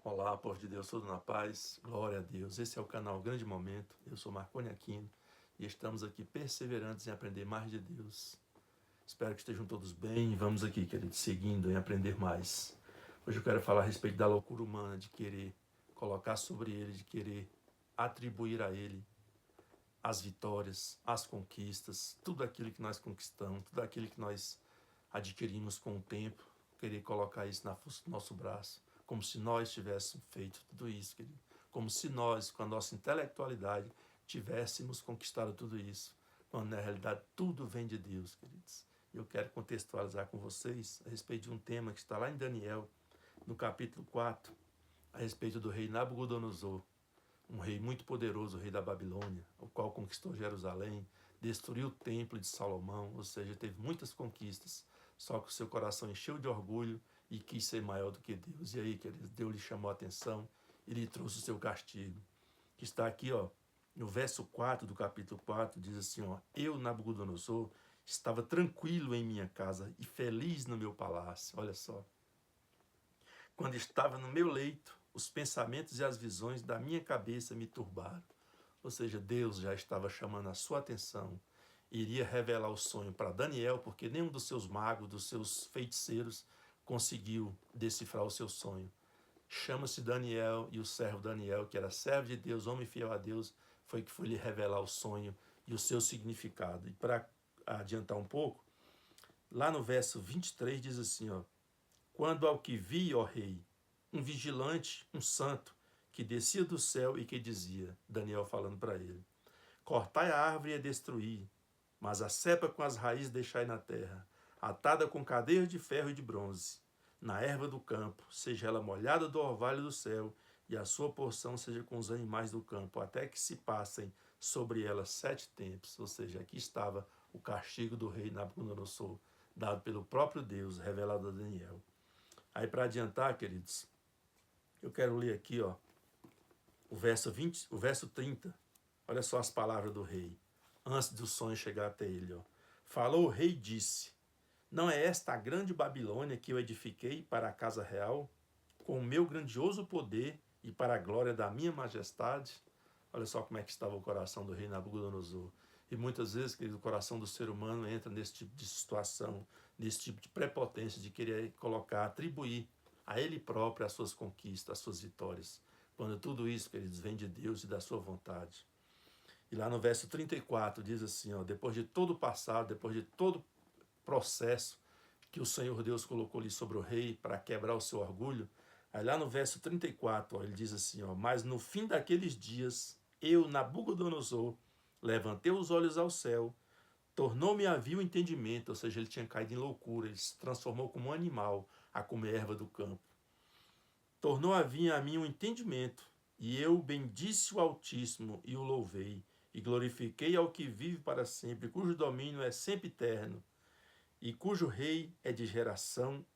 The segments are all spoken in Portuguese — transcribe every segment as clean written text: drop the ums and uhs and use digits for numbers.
Olá, povo de Deus, tudo na paz, glória a Deus. Esse é o canal Grande Momento, eu sou Marconi Aquino e estamos aqui perseverantes em aprender mais de Deus. Espero que estejam todos bem e vamos aqui, queridos, seguindo em aprender mais. Hoje eu quero falar a respeito da loucura humana, de querer colocar sobre ele, de querer atribuir a ele as vitórias, as conquistas, tudo aquilo que nós conquistamos, tudo aquilo que nós adquirimos com o tempo, querer colocar isso na força do nosso braço, como se nós tivéssemos feito tudo isso, querido. Como se nós, com a nossa intelectualidade, tivéssemos conquistado tudo isso, quando na realidade tudo vem de Deus, queridos. Eu quero contextualizar com vocês a respeito de um tema que está lá em Daniel, no capítulo 4, a respeito do rei Nabucodonosor, um rei muito poderoso, o rei da Babilônia, o qual conquistou Jerusalém, destruiu o templo de Salomão, ou seja, teve muitas conquistas, só que o seu coração encheu de orgulho e quis ser maior do que Deus. E aí, queridos, Deus lhe chamou a atenção e lhe trouxe o seu castigo, que está aqui, no verso 4 do capítulo 4, diz assim, eu, Nabucodonosor, estava tranquilo em minha casa e feliz no meu palácio. Olha só. Quando estava no meu leito, os pensamentos e as visões da minha cabeça me turbaram. Ou seja, Deus já estava chamando a sua atenção, iria revelar o sonho para Daniel, porque nenhum dos seus magos, dos seus feiticeiros, conseguiu decifrar o seu sonho. Chama-se Daniel, e o servo Daniel, que era servo de Deus, homem fiel a Deus, foi que foi lhe revelar o sonho e o seu significado. E para adiantar um pouco, lá no verso 23 diz assim, quando ao que vi, ó rei, um vigilante, um santo, que descia do céu e que dizia, Daniel falando para ele, cortai a árvore e a destruí, mas a cepa com as raízes deixai na terra, atada com cadeias de ferro e de bronze, na erva do campo, seja ela molhada do orvalho do céu, e a sua porção seja com os animais do campo, até que se passem sobre ela 7 tempos. Ou seja, aqui estava o castigo do rei Nabucodonosor, dado pelo próprio Deus, revelado a Daniel. Aí, para adiantar, queridos, eu quero ler aqui, o verso 30. Olha só as palavras do rei, antes do sonho chegar até ele, Falou o rei e disse, não é esta a grande Babilônia que eu edifiquei para a casa real, com o meu grandioso poder e para a glória da minha majestade? Olha só como é que estava o coração do rei Nabucodonosor. E muitas vezes, querido, o coração do ser humano entra nesse tipo de situação, nesse tipo de prepotência, de querer colocar, atribuir a ele próprio as suas conquistas, as suas vitórias. Quando tudo isso, queridos, vem de Deus e da sua vontade. E lá no verso 34 diz assim, depois de todo o passado, depois de todo o processo que o Senhor Deus colocou ali sobre o rei para quebrar o seu orgulho, aí lá no verso 34, ele diz assim, mas no fim daqueles dias, eu, Nabucodonosor, levantei os olhos ao céu, tornou-me a vir o entendimento, ou seja, ele tinha caído em loucura, ele se transformou como um animal a comer erva do campo. Tornou a vir a mim o entendimento, e eu bendisse o Altíssimo e o louvei, e glorifiquei ao que vive para sempre, cujo domínio é sempre eterno, e cujo reino é de geração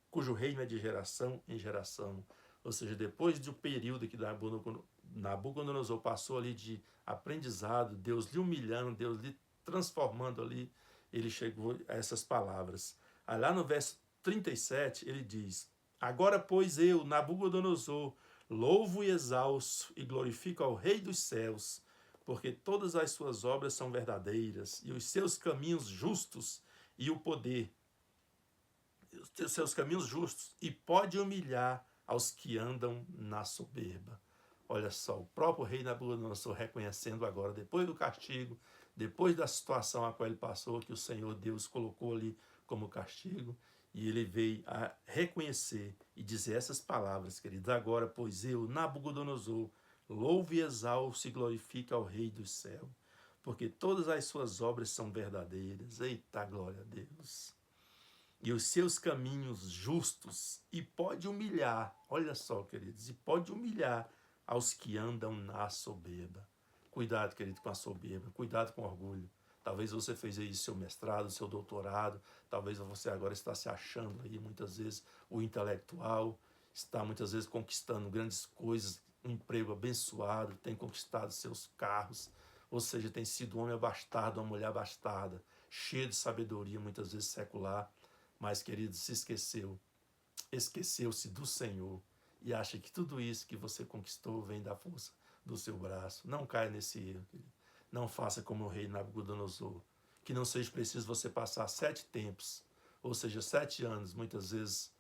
em geração. Ou seja, depois do período que Nabucodonosor passou ali de aprendizado, Deus lhe humilhando, Deus lhe transformando ali, ele chegou a essas palavras. Aí lá no verso 37, ele diz, agora, pois eu, Nabucodonosor, louvo e exalço e glorifico ao Rei dos céus, porque todas as suas obras são verdadeiras e os seus caminhos justos e o poder, os seus caminhos justos, e pode humilhar aos que andam na soberba. Olha só, o próprio rei Nabucodonosor reconhecendo agora, depois do castigo, depois da situação a qual ele passou, que o Senhor Deus colocou ali como castigo, e ele veio a reconhecer e dizer essas palavras, queridos, agora, pois eu, Nabucodonosor, louvo e exalço e glorifico ao Rei do céu, porque todas as suas obras são verdadeiras. Eita, glória a Deus! E os seus caminhos justos, e pode humilhar, olha só, queridos, e pode humilhar aos que andam na soberba. Cuidado, querido, com a soberba, cuidado com o orgulho. Talvez você fez aí seu mestrado, seu doutorado, talvez você agora está se achando aí, muitas vezes, o intelectual, está muitas vezes conquistando grandes coisas, um emprego abençoado, tem conquistado seus carros, ou seja, tem sido um homem abastado, uma mulher abastada, cheio de sabedoria, muitas vezes secular, mas, querido, esqueceu-se do Senhor, e acha que tudo isso que você conquistou vem da força do seu braço. Não caia nesse erro, querido. Não faça como o rei Nabucodonosor. Que não seja preciso você passar 7 tempos, ou seja, 7 anos, muitas vezes,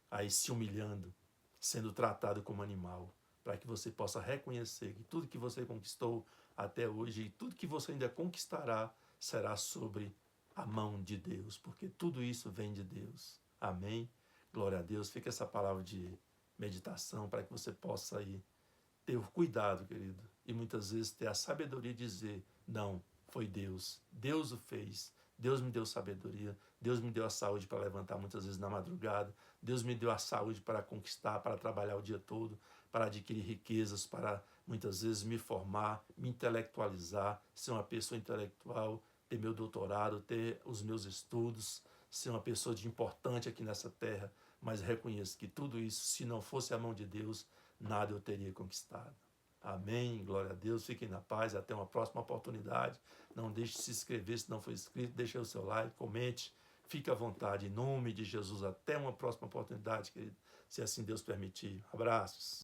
aí se humilhando, sendo tratado como animal, para que você possa reconhecer que tudo que você conquistou até hoje e tudo que você ainda conquistará será sobre a mão de Deus, porque tudo isso vem de Deus. Amém? Glória a Deus. Fica essa palavra de meditação para que você possa aí ter o cuidado, querido, e muitas vezes ter a sabedoria de dizer, não, foi Deus. Deus o fez. Deus me deu sabedoria. Deus me deu a saúde para levantar muitas vezes na madrugada. Deus me deu a saúde para conquistar, para trabalhar o dia todo, para adquirir riquezas, para muitas vezes me formar, me intelectualizar, ser uma pessoa intelectual, ter meu doutorado, ter os meus estudos, ser uma pessoa de importante aqui nessa terra, mas reconheço que tudo isso, se não fosse a mão de Deus, nada eu teria conquistado. Amém, glória a Deus, fiquem na paz, até uma próxima oportunidade. Não deixe de se inscrever se não for inscrito, deixe o seu like, comente, fique à vontade, em nome de Jesus, até uma próxima oportunidade, querido, se assim Deus permitir. Abraços.